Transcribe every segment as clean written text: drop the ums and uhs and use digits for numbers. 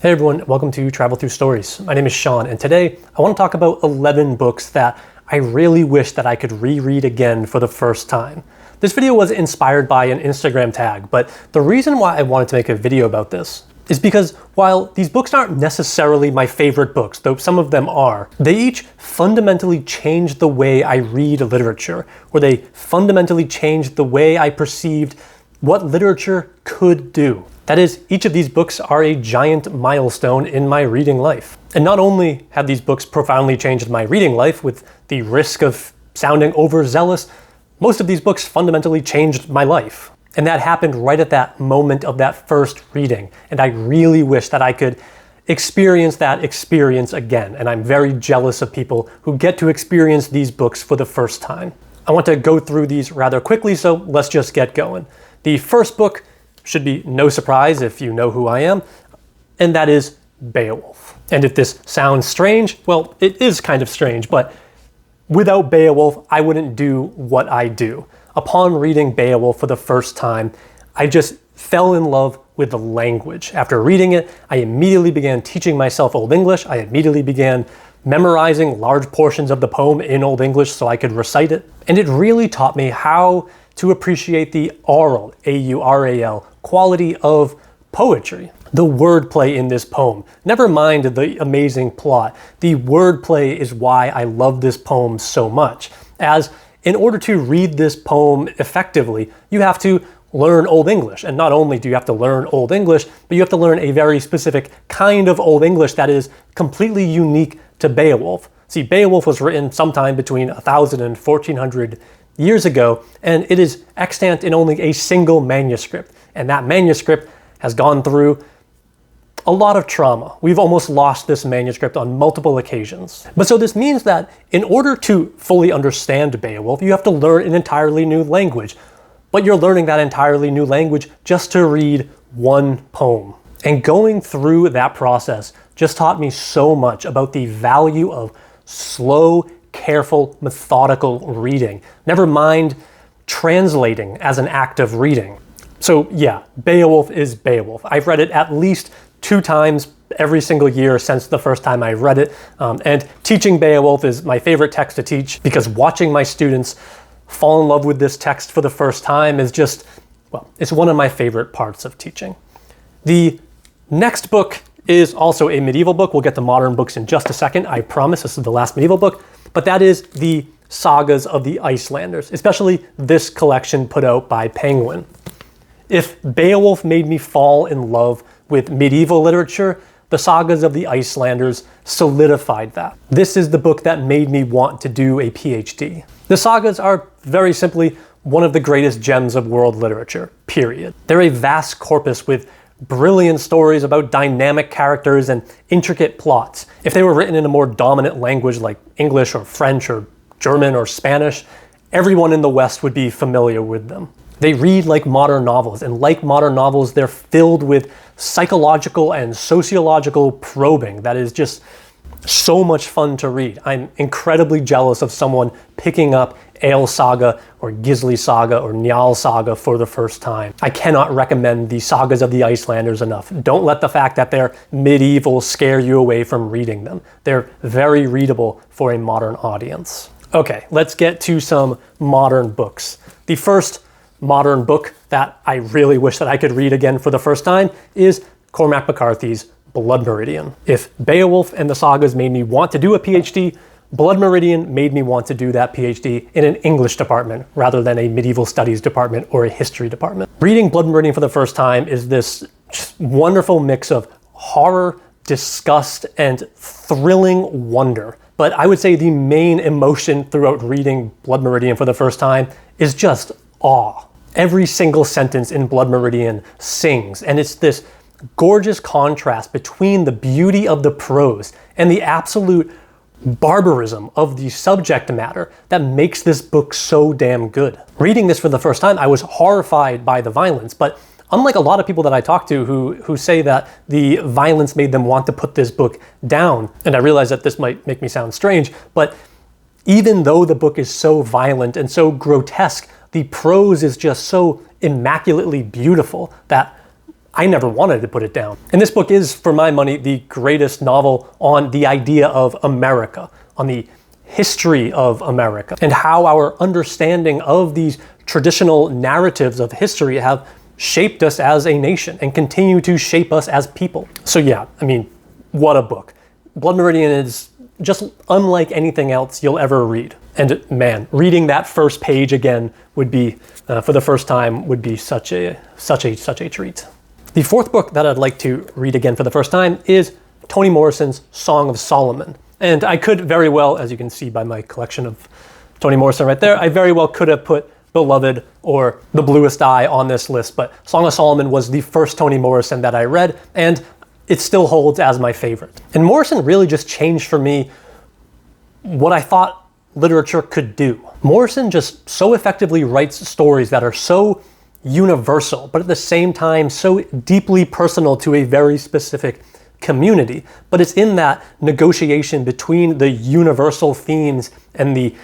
Hey everyone, welcome to Travel Through Stories. My name is Sean, and today I want to talk about 11 books that I really wish that I could reread again for the first time. This video was inspired by an Instagram tag, but the reason why I wanted to make a video about this is because while these books aren't necessarily my favorite books, though some of them are, they each fundamentally changed the way I read literature, or they fundamentally changed the way I perceived what literature could do. That is, each of these books are a giant milestone in my reading life. And not only have these books profoundly changed my reading life with the risk of sounding overzealous, most of these books fundamentally changed my life. And that happened right at that moment of that first reading. And I really wish that I could experience that experience again. And I'm very jealous of people who get to experience these books for the first time. I want to go through these rather quickly, so let's just get going. The first book should be no surprise if you know who I am, and that is Beowulf. And if this sounds strange, well, it is kind of strange, but without Beowulf, I wouldn't do what I do. Upon reading Beowulf for the first time, I just fell in love with the language. After reading it, I immediately began teaching myself Old English. I immediately began memorizing large portions of the poem in Old English so I could recite it. And it really taught me how to appreciate the aural, A-U-R-A-L, quality of poetry. The wordplay in this poem, never mind the amazing plot, the wordplay is why I love this poem so much. As in order to read this poem effectively, you have to learn Old English. And not only do you have to learn Old English, but you have to learn a very specific kind of Old English that is completely unique to Beowulf. See, Beowulf was written sometime between 1000 and 1400 years ago, and it is extant in only a single manuscript. And that manuscript has gone through a lot of trauma. We've almost lost this manuscript on multiple occasions. But so this means that in order to fully understand Beowulf, you have to learn an entirely new language. But you're learning that entirely new language just to read one poem. And going through that process just taught me so much about the value of slow, careful, methodical reading. Never mind translating as an act of reading. So yeah, Beowulf is Beowulf. I've read it at least 2 times every single year since the first time I read it. And teaching Beowulf is my favorite text to teach because watching my students fall in love with this text for the first time is just, well, it's one of my favorite parts of teaching. The next book is also a medieval book. We'll get to modern books in just a second. I promise this is the last medieval book. But that is the Sagas of the Icelanders, especially this collection put out by Penguin. If Beowulf made me fall in love with medieval literature, the Sagas of the Icelanders solidified that. This is the book that made me want to do a PhD. The Sagas are very simply one of the greatest gems of world literature, period. They're a vast corpus with brilliant stories about dynamic characters and intricate plots. If they were written in a more dominant language like English or French or German or Spanish, everyone in the West would be familiar with them. They read like modern novels, and like modern novels, they're filled with psychological and sociological probing that is just so much fun to read. I'm incredibly jealous of someone picking up Ale Saga or Gisli Saga or Njal Saga for the first time. I cannot recommend the Sagas of the Icelanders enough. Don't let the fact that they're medieval scare you away from reading them. They're very readable for a modern audience. Okay, let's get to some modern books. The first modern book that I really wish that I could read again for the first time is Cormac McCarthy's Blood Meridian. If Beowulf and the Sagas made me want to do a PhD, Blood Meridian made me want to do that PhD in an English department rather than a medieval studies department or a history department. Reading Blood Meridian for the first time is this just wonderful mix of horror, disgust, and thrilling wonder. But I would say the main emotion throughout reading Blood Meridian for the first time is just awe. Every single sentence in Blood Meridian sings, and it's this gorgeous contrast between the beauty of the prose and the absolute barbarism of the subject matter that makes this book so damn good. Reading this for the first time, I was horrified by the violence, but unlike a lot of people that I talk to who say that the violence made them want to put this book down, and I realize that this might make me sound strange, but even though the book is so violent and so grotesque, the prose is just so immaculately beautiful that I never wanted to put it down. And this book is, for my money, the greatest novel on the idea of America, on the history of America, and how our understanding of these traditional narratives of history have shaped us as a nation and continue to shape us as people. So yeah, I mean, what a book. Blood Meridian is just unlike anything else you'll ever read. And man, reading that first page again would be, for the first time, would be such a treat. The fourth book that I'd like to read again for the first time is Toni Morrison's Song of Solomon. And I could very well, as you can see by my collection of Toni Morrison right there, I very well could have put Beloved or The Bluest Eye on this list, but Song of Solomon was the first Toni Morrison that I read, and it still holds as my favorite. And Morrison really just changed for me what I thought literature could do. Morrison just so effectively writes stories that are so universal, but at the same time so deeply personal to a very specific community. But it's in that negotiation between the universal themes and the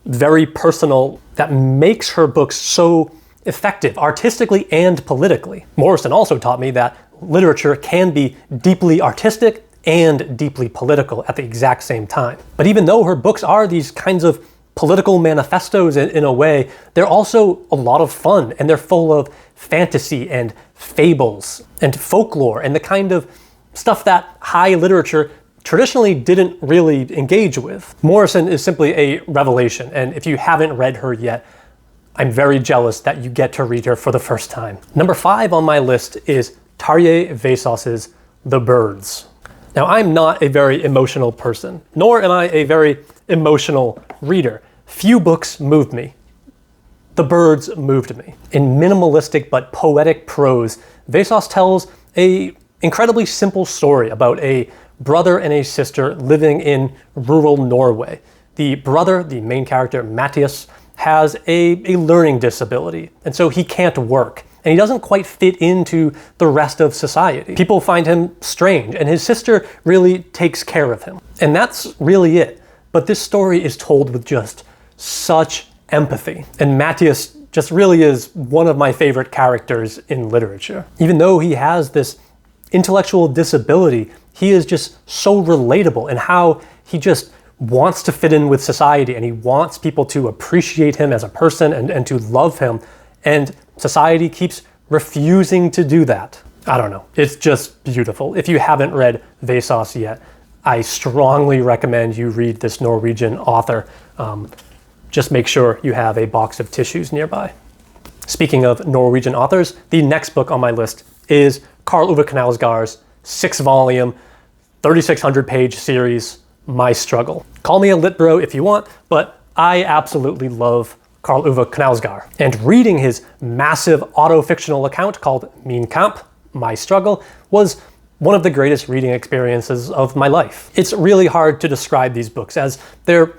very personal that makes her books so effective, artistically and politically. Morrison also taught me that literature can be deeply artistic and deeply political at the exact same time. But even though her books are these kinds of political manifestos in a way, they're also a lot of fun, and they're full of fantasy and fables and folklore and the kind of stuff that high literature traditionally didn't really engage with. Morrison is simply a revelation, and if you haven't read her yet, I'm very jealous that you get to read her for the first time. Number 5 on my list is Tarjei Vesaas's The Birds. Now, I'm not a very emotional person, nor am I a very emotional reader. Few books moved me. The Birds moved me. In minimalistic but poetic prose, Vesaas tells an incredibly simple story about a brother and a sister living in rural Norway. The brother, the main character, Mathias, has a learning disability, and so he can't work, and he doesn't quite fit into the rest of society. People find him strange, and his sister really takes care of him. And that's really it. But this story is told with just such empathy, and Mathias just really is one of my favorite characters in literature. Even though he has this intellectual disability, he is just so relatable in how he just wants to fit in with society, and he wants people to appreciate him as a person and to love him, and society keeps refusing to do that. I don't know, it's just beautiful. If you haven't read Vesaas yet, I strongly recommend you read this Norwegian author. Just make sure you have a box of tissues nearby. Speaking of Norwegian authors, the next book on my list is Karl Ove Knausgård's 6-volume, 3,600-page series, My Struggle. Call me a lit bro if you want, but I absolutely love Karl Ove Knausgård. And reading his massive auto-fictional account called Min Kamp, My Struggle, was one of the greatest reading experiences of my life. It's really hard to describe these books as they're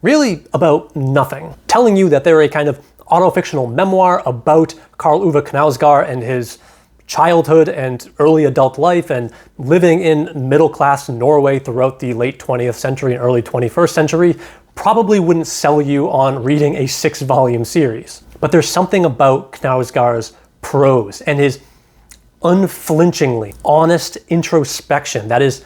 really about nothing, telling you that they're a kind of auto-fictional memoir about Karl Ove Knausgård and his childhood and early adult life and living in middle-class Norway throughout the late 20th century and early 21st century probably wouldn't sell you on reading a 6-volume series. But there's something about Knausgård's prose and his unflinchingly honest introspection that is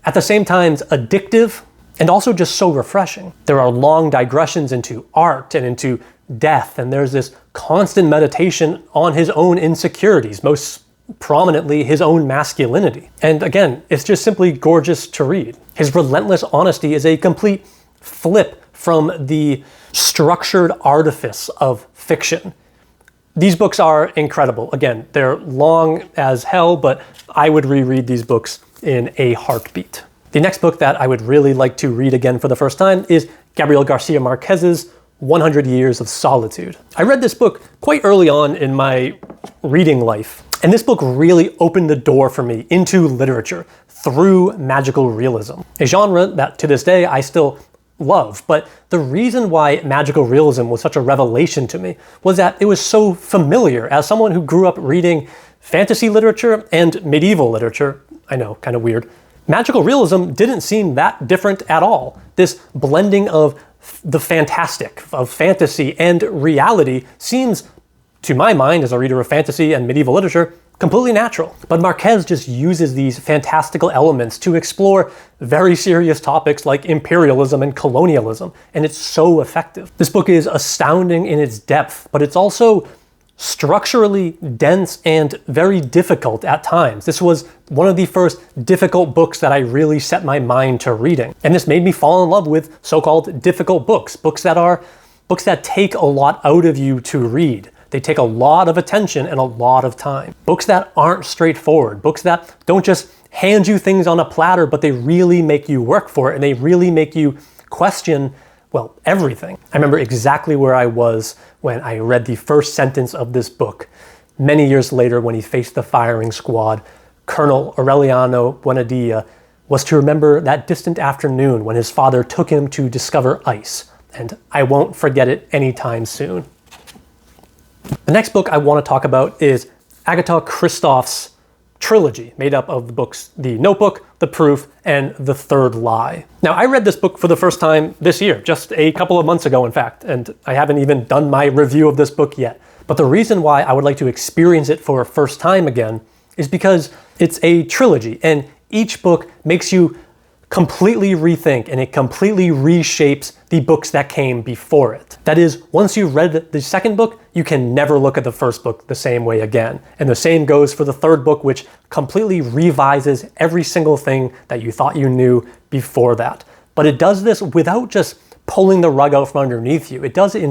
at the same time addictive and also just so refreshing. There are long digressions into art and into death, and there's this constant meditation on his own insecurities, most prominently his own masculinity. And again, it's just simply gorgeous to read. His relentless honesty is a complete flip from the structured artifice of fiction. These books are incredible. Again, they're long as hell, but I would reread these books in a heartbeat. The next book that I would really like to read again for the first time is Gabriel García Márquez's 100 Years of Solitude. I read this book quite early on in my reading life, and this book really opened the door for me into literature through magical realism, a genre that to this day I still love. But the reason why magical realism was such a revelation to me was that it was so familiar. As someone who grew up reading fantasy literature and medieval literature, I know, kind of weird, magical realism didn't seem that different at all. This blending of the fantastic, of fantasy and reality, seems, to my mind as a reader of fantasy and medieval literature, completely natural. But Márquez just uses these fantastical elements to explore very serious topics like imperialism and colonialism, and it's so effective. This book is astounding in its depth, but it's also structurally dense and very difficult at times. This was one of the first difficult books that I really set my mind to reading. And this made me fall in love with so-called difficult books, books that take a lot out of you to read. They take a lot of attention and a lot of time. Books that aren't straightforward, books that don't just hand you things on a platter, but they really make you work for it, and they really make you question, well, everything. I remember exactly where I was when I read the first sentence of this book. Many years later, when he faced the firing squad, Colonel Aureliano Buenadilla was to remember that distant afternoon when his father took him to discover ice, and I won't forget it anytime soon. The next book I want to talk about is Agota Kristóf's trilogy, made up of the books The Notebook, The Proof, and The Third Lie. Now, I read this book for the first time this year, just a couple of months ago, in fact, and I haven't even done my review of this book yet. But the reason why I would like to experience it for a first time again is because it's a trilogy, and each book makes you completely rethink, and it completely reshapes the books that came before it. That is, once you've read the second book, you can never look at the first book the same way again. And the same goes for the third book, which completely revises every single thing that you thought you knew before that. But it does this without just pulling the rug out from underneath you. It does it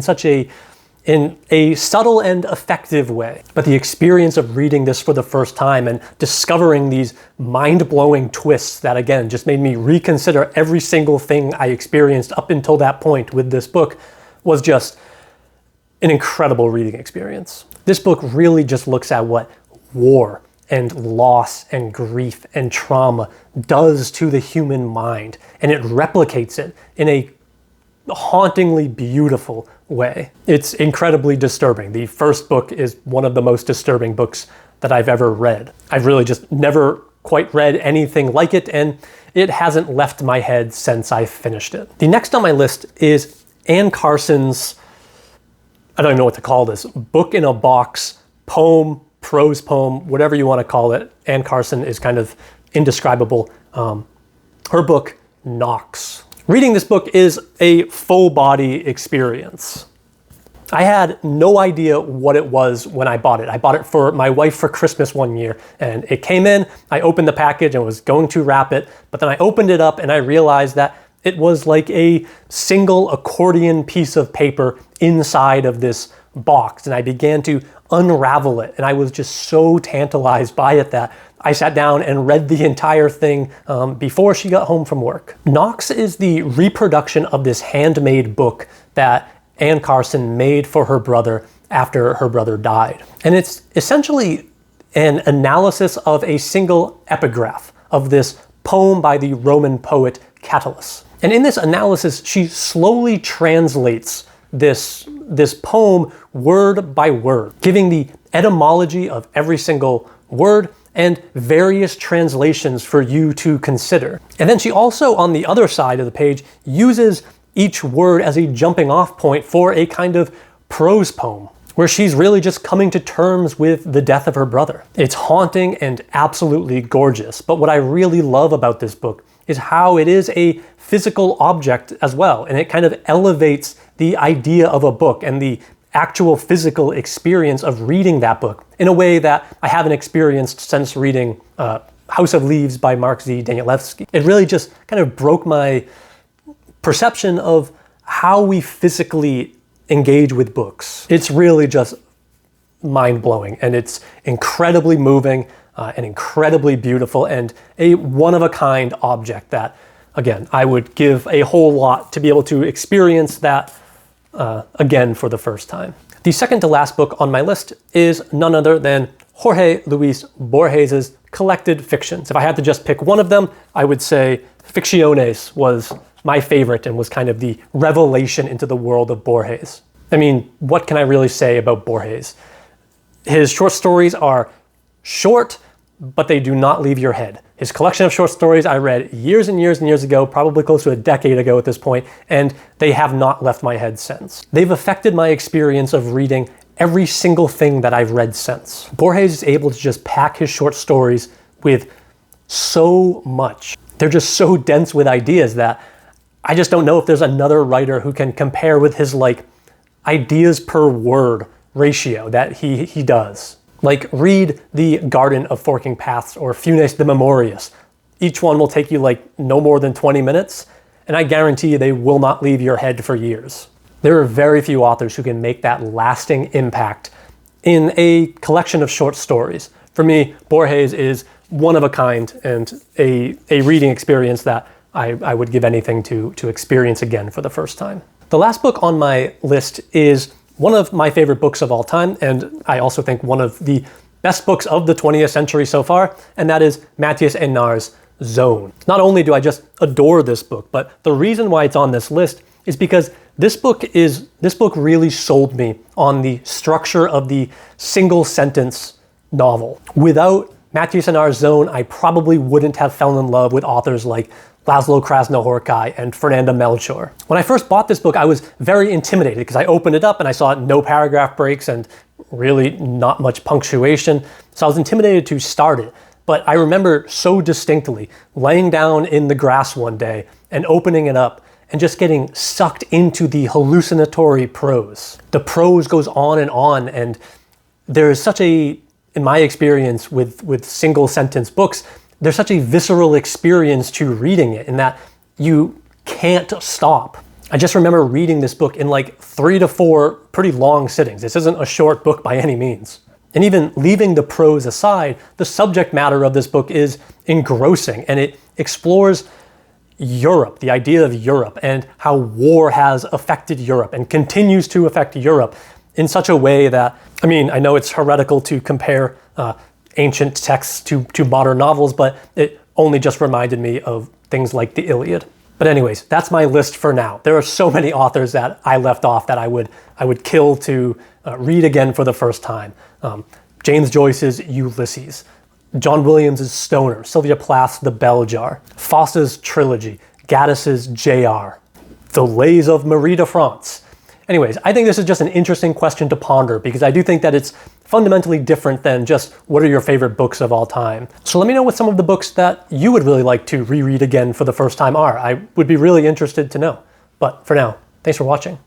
in a subtle and effective way. But the experience of reading this for the first time and discovering these mind-blowing twists that, again, just made me reconsider every single thing I experienced up until that point with this book was just an incredible reading experience. This book really just looks at what war and loss and grief and trauma does to the human mind, and it replicates it in a hauntingly beautiful way. It's incredibly disturbing. The first book is one of the most disturbing books that I've ever read. I've really just never quite read anything like it, and it hasn't left my head since I finished it. The next on my list is Anne Carson's, I don't even know what to call this, book in a box, poem, prose poem, whatever you want to call it. Anne Carson is kind of indescribable. Her book, Knox. Reading this book is a full-body experience. I had no idea what it was when I bought it. I bought it for my wife for Christmas one year, and it came in, I opened the package and was going to wrap it, but then I opened it up and I realized that it was like a single accordion piece of paper inside of this box, and I began to unravel it, and I was just so tantalized by it that I sat down and read the entire thing before she got home from work. Knox is the reproduction of this handmade book that Anne Carson made for her brother after her brother died. And it's essentially an analysis of a single epigraph of this poem by the Roman poet Catullus. And in this analysis, she slowly translates this poem word by word, giving the etymology of every single word and various translations for you to consider. And then she also, on the other side of the page, uses each word as a jumping off point for a kind of prose poem, where she's really just coming to terms with the death of her brother. It's haunting and absolutely gorgeous, but what I really love about this book is how it is a physical object as well, and it kind of elevates the idea of a book and the actual physical experience of reading that book in a way that I haven't experienced since reading House of Leaves by Mark Z. Danielewski. It really just kind of broke my perception of how we physically engage with books. It's really just mind-blowing, and it's incredibly moving and incredibly beautiful, and a one-of-a-kind object that, again, I would give a whole lot to be able to experience that again for the first time. The second to last book on my list is none other than Jorge Luis Borges' collected fictions. If I had to just pick one of them, I would say Ficciones was my favorite and was kind of the revelation into the world of Borges. I mean, what can I really say about Borges? His short stories are short, but they do not leave your head. His collection of short stories I read years and years and years ago, probably close to a decade ago at this point, and they have not left my head since. They've affected my experience of reading every single thing that I've read since. Borges is able to just pack his short stories with so much. They're just so dense with ideas that I just don't know if there's another writer who can compare with his like ideas per word ratio that he does. Like, read The Garden of Forking Paths or Funes de Memorias. Each one will take you like no more than 20 minutes, and I guarantee you they will not leave your head for years. There are very few authors who can make that lasting impact in a collection of short stories. For me, Borges is one of a kind and a reading experience that I would give anything to experience again for the first time. The last book on my list is one of my favorite books of all time, and I also think one of the best books of the 20th century so far, and that is Mathias Énard's Zone. Not only do I just adore this book, but the reason why it's on this list is because this book really sold me on the structure of the single sentence novel. Without Mathias Énard's Zone, I probably wouldn't have fallen in love with authors like Laszlo Krasznahorkai and Fernanda Melchor. When I first bought this book, I was very intimidated because I opened it up and I saw no paragraph breaks and really not much punctuation. So I was intimidated to start it. But I remember so distinctly laying down in the grass one day and opening it up and just getting sucked into the hallucinatory prose. The prose goes on, and there is such a, in my experience with single sentence books, there's such a visceral experience to reading it in that you can't stop. I just remember reading this book in like 3 to 4 pretty long sittings. This isn't a short book by any means. And even leaving the prose aside, the subject matter of this book is engrossing, and it explores Europe, the idea of Europe, and how war has affected Europe and continues to affect Europe in such a way that, I mean, I know it's heretical to compare ancient texts to modern novels, but it only just reminded me of things like the Iliad. But anyways, that's my list for now. There are so many authors that I left off that I would kill to read again for the first time. James Joyce's Ulysses, John Williams's Stoner, Sylvia Plath's The Bell Jar, Fosse's Trilogy, Gaddis's J.R., The Lays of Marie de France. Anyways, I think this is just an interesting question to ponder because I do think that it's fundamentally different than just what are your favorite books of all time. So let me know what some of the books that you would really like to reread again for the first time are. I would be really interested to know. But for now, thanks for watching.